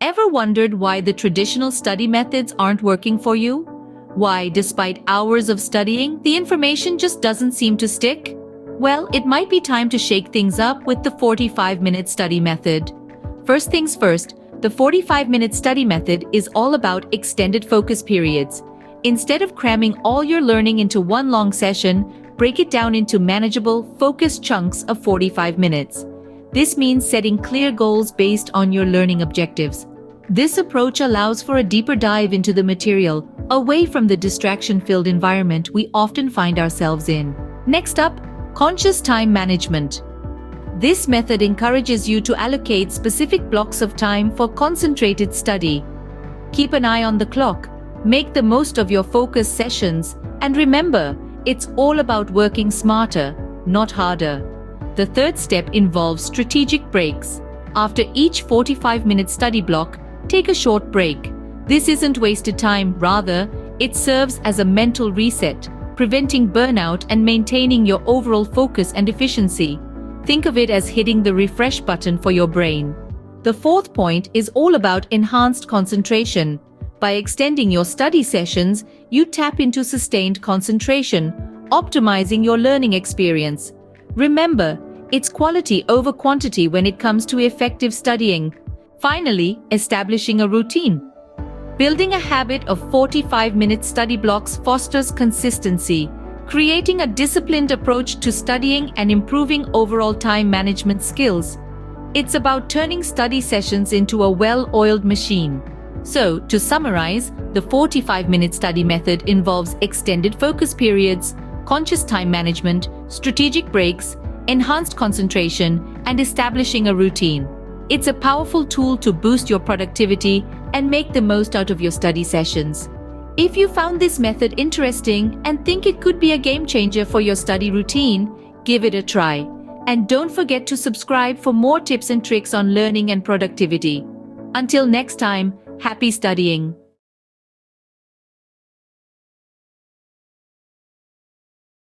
Ever wondered why the traditional study methods aren't working for you? Why, despite hours of studying, the information just doesn't seem to stick? Well, it might be time to shake things up with the 45-minute study method. First things first, the 45-minute study method is all about extended focus periods. Instead of cramming all your learning into one long session, break it down into manageable, focused chunks of 45 minutes. This means setting clear goals based on your learning objectives. This approach allows for a deeper dive into the material, away from the distraction-filled environment we often find ourselves in. Next up, conscious time management. This method encourages you to allocate specific blocks of time for concentrated study. Keep an eye on the clock, make the most of your focus sessions, and remember, it's all about working smarter, not harder. The third step involves strategic breaks. After each 45-minute study block, take a short break. This isn't wasted time, rather, it serves as a mental reset, preventing burnout and maintaining your overall focus and efficiency. Think of it as hitting the refresh button for your brain. The fourth point is all about enhanced concentration. By extending your study sessions, you tap into sustained concentration, optimizing your learning experience. Remember, it's quality over quantity when it comes to effective studying. Finally, establishing a routine. Building a habit of 45-minute study blocks fosters consistency, creating a disciplined approach to studying and improving overall time management skills. It's about turning study sessions into a well-oiled machine. So, to summarize, the 45-minute study method involves extended focus periods, conscious time management, strategic breaks, enhanced concentration, and establishing a routine. It's a powerful tool to boost your productivity and make the most out of your study sessions. If you found this method interesting and think it could be a game changer for your study routine, give it a try. And don't forget to subscribe for more tips and tricks on learning and productivity. Until next time, happy studying!